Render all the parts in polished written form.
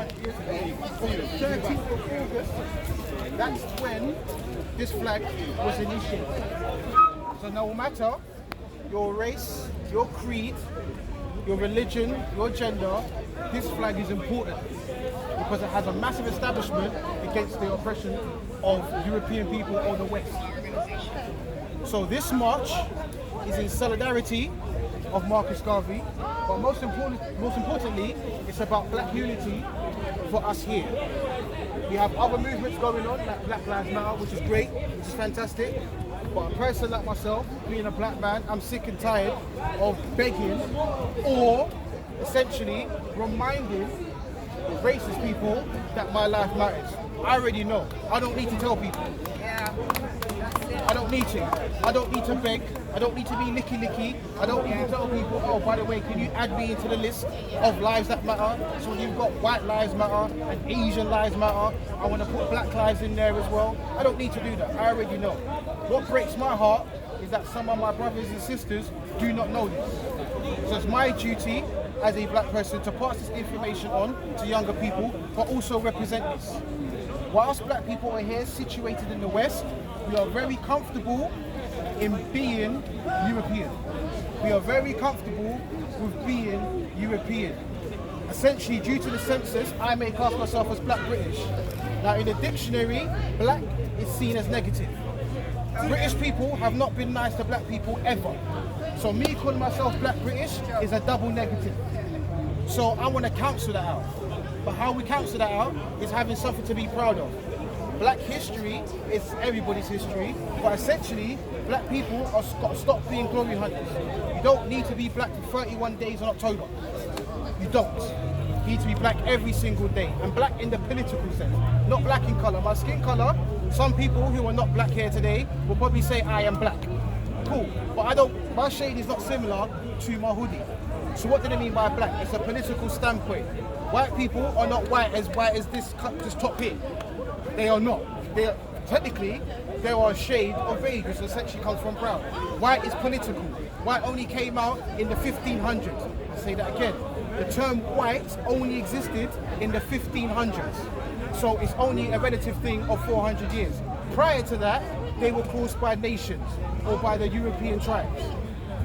13th of August, that's when this flag was initiated. So no matter your race, your creed, your religion, your gender, this flag is important because it has a massive establishment against the oppression of European people or the West. So this march is in solidarity of Marcus Garvey, but most importantly, it's about black unity for us here. We have other movements going on, like Black Lives Matter, which is great, which is fantastic. But a person like myself, being a black man, I'm sick and tired of begging or essentially reminding racist people that my life matters. I already know. I don't need to tell people. I don't need to. I don't need to beg. I don't need to be licky. I don't need to tell people, oh, by the way, can you add me into the list of lives that matter? So you've got white lives matter and Asian lives matter. I want to put black lives in there as well. I don't need to do that. I already know. What breaks my heart is that some of my brothers and sisters do not know this. So it's my duty as a black person to pass this information on to younger people, but also represent this. Whilst black people are here situated in the West, we are very comfortable in being European. We are very comfortable with being European. Essentially, due to the census, I may class myself as black British. Now, in the dictionary, black is seen as negative. British people have not been nice to black people ever. So me calling myself black British is a double negative. So I want to cancel that out. But how we cancel that out is having something to be proud of. Black history is everybody's history, but essentially, black people are got to stop being glory hunters. You don't need to be black for 31 days in October. You don't. You need to be black every single day, and black in the political sense, not black in colour. My skin colour, some people who are not black here today will probably say I am black. Cool, but my shade is not similar to my hoodie. So what do they mean by black? It's a political standpoint. White people are not white as this top here. They are not. Technically, they are a shade of beige, which essentially comes from brown. White is political. White only came out in the 1500s. I'll say that again. The term white only existed in the 1500s. So it's only a relative thing of 400 years. Prior to that, they were caused by nations or by the European tribes.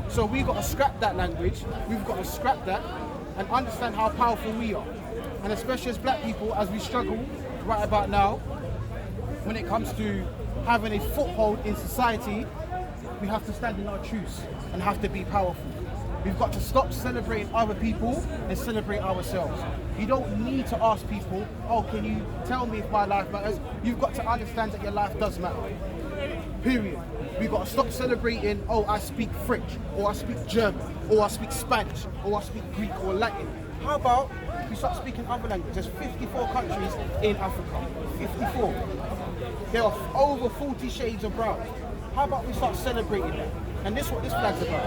So we've got to scrap that language. We've got to scrap that and understand how powerful we are. And especially as black people, as we struggle right about now, when it comes to having a foothold in society, we have to stand in our truths and have to be powerful. We've got to stop celebrating other people and celebrate ourselves. You don't need to ask people, oh, can you tell me if my life matters? You've got to understand that your life does matter. Period. We've got to stop celebrating, oh, I speak French, or I speak German, or I speak Spanish, or I speak Greek or Latin. How about we start speaking other languages? There's 54 countries in Africa. 54. There are over 40 shades of brown. How about we start celebrating that? And this is what this flag's about.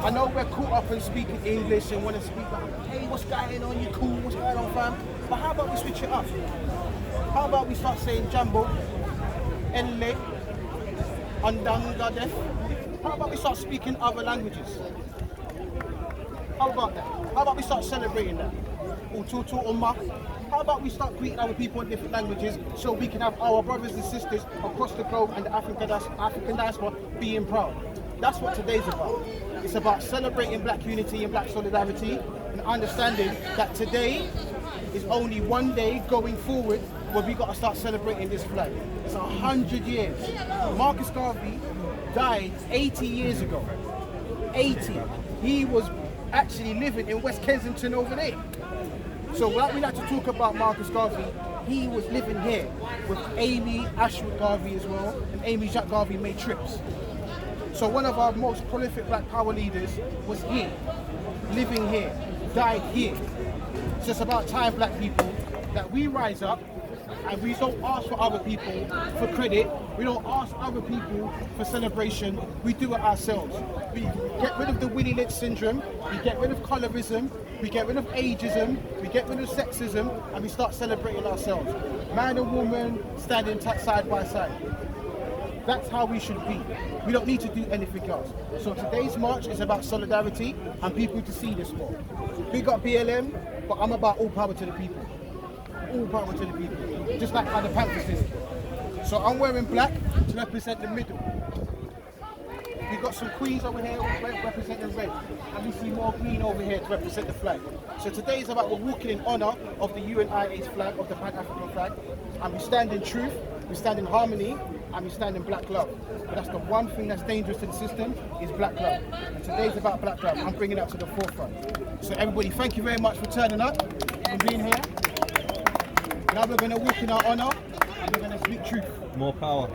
I know we're caught up in speaking English and want to speak like, hey, what's going on? You cool? What's going on, fam? But how about we switch it up? How about we start saying Jambo, Enle, Andangadef? How about we start speaking other languages? How about that? How about we start celebrating that? Ututu Umma. How about we start greeting other people in different languages so we can have our brothers and sisters across the globe and the African diaspora being proud? That's what today's about. It's about celebrating black unity and black solidarity and understanding that today is only one day going forward where we got to start celebrating this flag. It's 100 years. Marcus Garvey died 80 years ago. 80. He was actually living in West Kensington over there. So like we like to talk about Marcus Garvey, he was living here with Amy Ashwood Garvey as well, and Amy Jacques Garvey made trips. So one of our most prolific black power leaders was here, living here, died here. It's just about time, black people, that we rise up and we don't ask for other people for credit. We don't ask other people for celebration. We do it ourselves. We get rid of the Willie Lynch syndrome. We get rid of colorism. We get rid of ageism. We get rid of sexism, and we start celebrating ourselves. Man and woman standing side by side. That's how we should be. We don't need to do anything else. So today's march is about solidarity and people to see this more. Big up BLM, but I'm about all power to the people. all power to the people, just like how the Panthers did. So I'm wearing black to represent the middle. We've got some queens over here representing red, and we see more green over here to represent the flag. So today is about we're walking in honour of the UNIA's flag, of the Pan-African flag, and we stand in truth, we stand in harmony, and we stand in black love. But that's the one thing that's dangerous to the system, is black love. And today's about black love. I'm bringing that to the forefront. So everybody, thank you very much for turning up and being here. Now we're going to walk in our honour, and we're going to speak truth. More power.